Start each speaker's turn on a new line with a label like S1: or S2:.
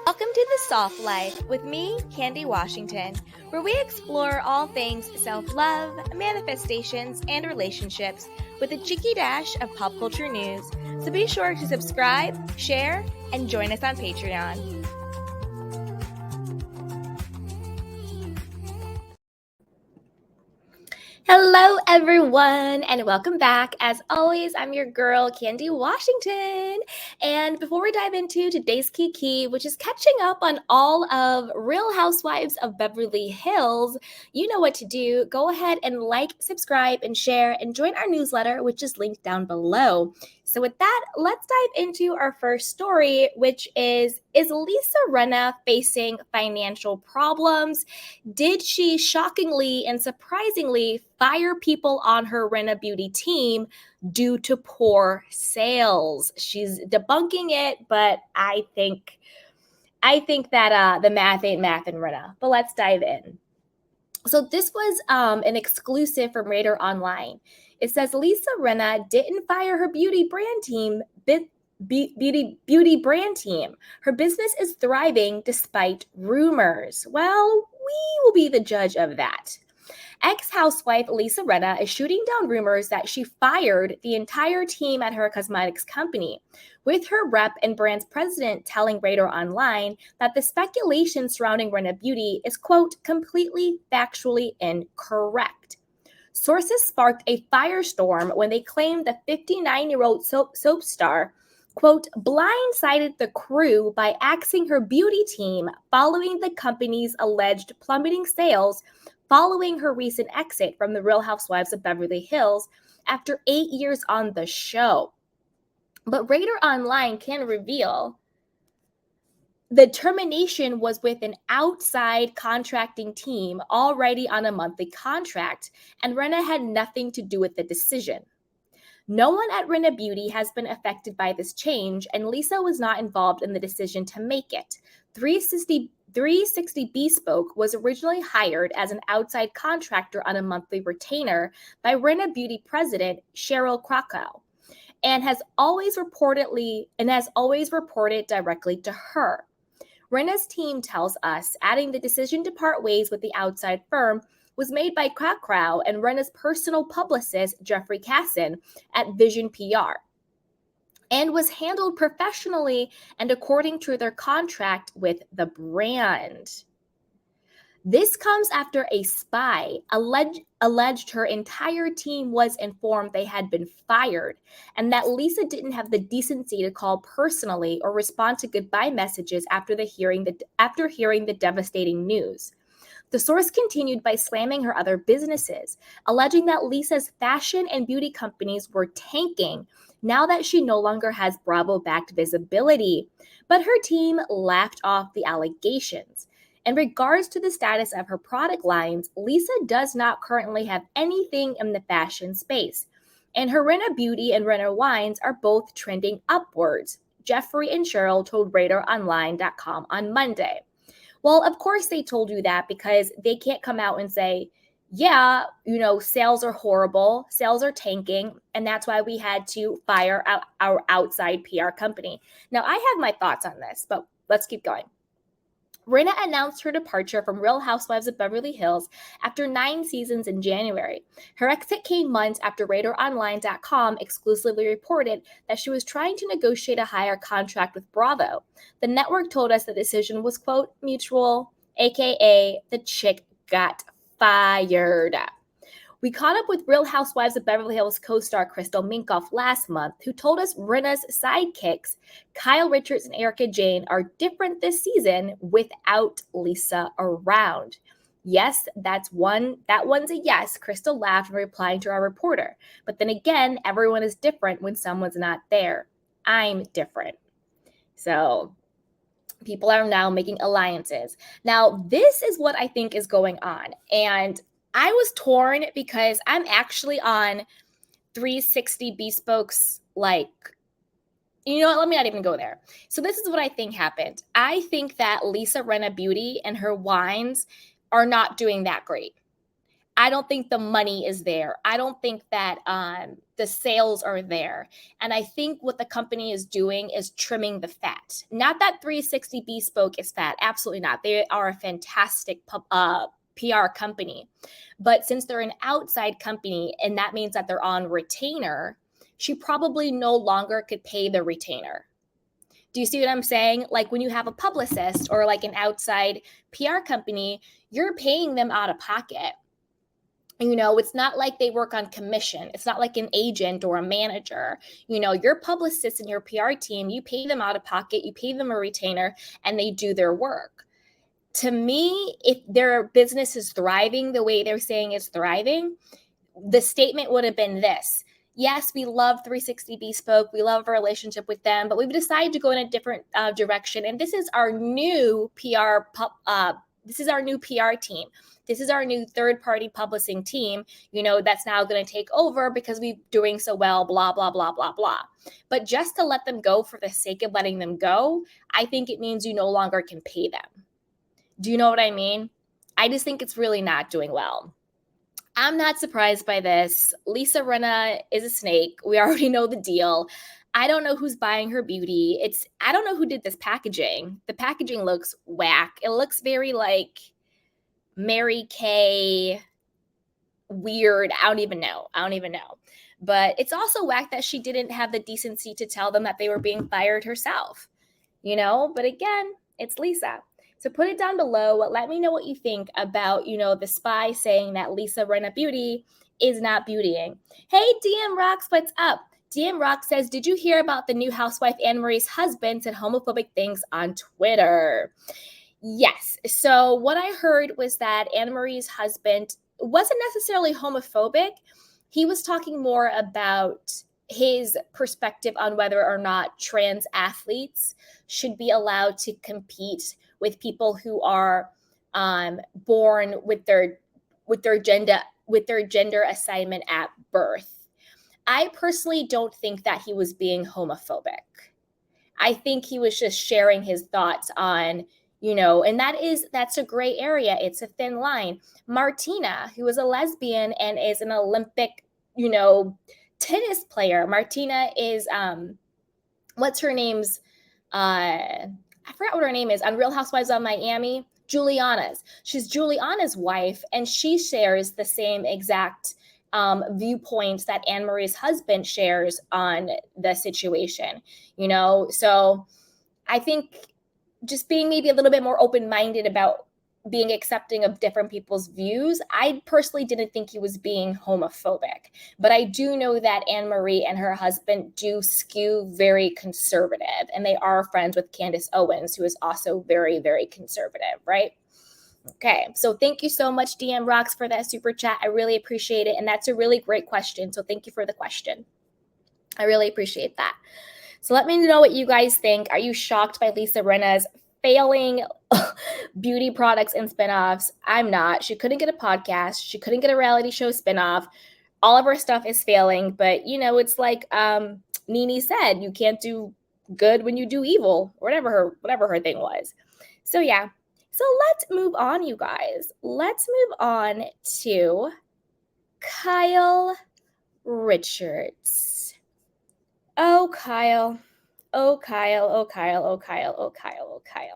S1: Welcome to The Soft Life with me, Candy Washington, where we explore all things self-love, manifestations, and relationships with a cheeky dash of pop culture news. So be sure to subscribe, share, and join us on Patreon. Hello, everyone, and welcome back. As always, I'm your girl, Candy Washington. And before we dive into today's key, which is catching up on all of Real Housewives of Beverly Hills, you know what to do. Go ahead and like, subscribe, and share, and join our newsletter, which is linked down below. So with that, let's dive into our first story, which is Lisa Rinna facing financial problems? Did she shockingly and surprisingly fire people on her Rinna Beauty team due to poor sales? She's debunking it, but I think that the math ain't math in Rinna. But let's dive in. So this was an exclusive from Radar Online. It says Lisa Rinna didn't fire her beauty brand team. Beauty brand team. Her business is thriving despite rumors. Well, we will be the judge of that. Ex-housewife Lisa Rinna is shooting down rumors that she fired the entire team at her cosmetics company, with her rep and brand's president telling Radar Online that the speculation surrounding Rinna Beauty is, quote, completely factually incorrect. Sources sparked a firestorm when they claimed the 59-year-old soap star, quote, blindsided the crew by axing her beauty team following the company's alleged plummeting sales following her recent exit from the Real Housewives of Beverly Hills after 8 years on the show. But Radar Online can reveal the termination was with an outside contracting team already on a monthly contract, and Rinna had nothing to do with the decision. No one at Rinna Beauty has been affected by this change, and Lisa was not involved in the decision to make it. 360 Bespoke was originally hired as an outside contractor on a monthly retainer by Rinna Beauty president Cheryl Krakow, and has always reported directly to her. Rinna's team tells us, adding the decision to part ways with the outside firm was made by Krakow and Rinna's personal publicist, Jeffrey Casson, at Vision PR, and was handled professionally and according to their contract with the brand. This comes after a spy alleged her entire team was informed they had been fired, and that Lisa didn't have the decency to call personally or respond to goodbye messages after hearing the devastating news. The source continued by slamming her other businesses, alleging that Lisa's fashion and beauty companies were tanking now that she no longer has Bravo-backed visibility. But her team laughed off the allegations. In regards to the status of her product lines, Lisa does not currently have anything in the fashion space, and her Rinna Beauty and Rinna Wines are both trending upwards, Jeffrey and Cheryl told RadarOnline.com on Monday. Well, of course they told you that because they can't come out and say, yeah, sales are horrible, sales are tanking, and that's why we had to fire our outside PR company. Now, I have my thoughts on this, but let's keep going. Rinna announced her departure from Real Housewives of Beverly Hills after 9 seasons in January. Her exit came months after RadarOnline.com exclusively reported that she was trying to negotiate a higher contract with Bravo. The network told us the decision was, quote, mutual, aka the chick got fired. We caught up with Real Housewives of Beverly Hills co-star Crystal Minkoff last month, who told us Rinna's sidekicks, Kyle Richards and Erica Jane, are different this season without Lisa around. Yes, that one's a yes, Crystal laughed when replying to our reporter. But then again, everyone is different when someone's not there. I'm different. So people are now making alliances. Now, this is what I think is going on. And I was torn because I'm actually on 360 Bespoke's, let me not even go there. So this is what I think happened. I think that Lisa Rinna Beauty and her wines are not doing that great. I don't think the money is there. I don't think that the sales are there. And I think what the company is doing is trimming the fat. Not that 360 Bespoke is fat. Absolutely not. They are a fantastic PR company. But since they're an outside company, and that means that they're on retainer, she probably no longer could pay the retainer. Do you see what I'm saying? Like when you have a publicist or like an outside PR company, you're paying them out of pocket. It's not like they work on commission. It's not like an agent or a manager. Your publicist and your PR team, you pay them out of pocket, you pay them a retainer, and they do their work. To me, if their business is thriving the way they're saying it's thriving, the statement would have been this: yes, we love 360 Bespoke. We love our relationship with them, but we've decided to go in a different direction. And this is our new PR. This is our new PR team. This is our new third-party publishing team, that's now going to take over because we're doing so well, blah, blah, blah, blah, blah. But just to let them go for the sake of letting them go, I think it means you no longer can pay them. Do you know what I mean? I just think it's really not doing well. I'm not surprised by this. Lisa Rinna is a snake. We already know the deal. I don't know who's buying her beauty. I don't know who did this packaging. The packaging looks whack. It looks very like Mary Kay weird. I don't even know. But it's also whack that she didn't have the decency to tell them that they were being fired herself. But again, it's Lisa. So put it down below. Let me know what you think about, the spy saying that Lisa Rinna Beauty is not beautying. Hey, DM Rocks, what's up? DM Rock says, did you hear about the new housewife Anne Marie's husband said homophobic things on Twitter? Yes. So what I heard was that Anne Marie's husband wasn't necessarily homophobic. He was talking more about his perspective on whether or not trans athletes should be allowed to compete with people who are born with their gender assignment at birth. I personally don't think that he was being homophobic. I think he was just sharing his thoughts on, and that's a gray area. It's a thin line. Martina, who is a lesbian and is an Olympic, tennis player. Martina is, what's her name's, I forgot what her name is, on Real Housewives of Miami, Juliana's. She's Juliana's wife, and she shares the same exact viewpoints that Anne Marie's husband shares on the situation, So I think just being maybe a little bit more open-minded about being accepting of different people's views. I personally didn't think he was being homophobic, but I do know that Anne Marie and her husband do skew very conservative, and they are friends with Candace Owens, who is also very, very conservative, right? Okay, so thank you so much, DM Rocks, for that super chat. I really appreciate it, and that's a really great question, so thank you for the question. I really appreciate that. So let me know what you guys think. Are you shocked by Lisa Rinna's failing beauty products and spinoffs? I'm not. She couldn't get a podcast. She couldn't get a reality show spinoff. All of her stuff is failing, but it's like Nene said, you can't do good when you do evil, or whatever her thing was. So yeah. So let's move on, you guys. Let's move on to Kyle Richards. Oh, Kyle. Oh, Kyle. Oh, Kyle. Oh, Kyle. Oh, Kyle. Oh, Kyle.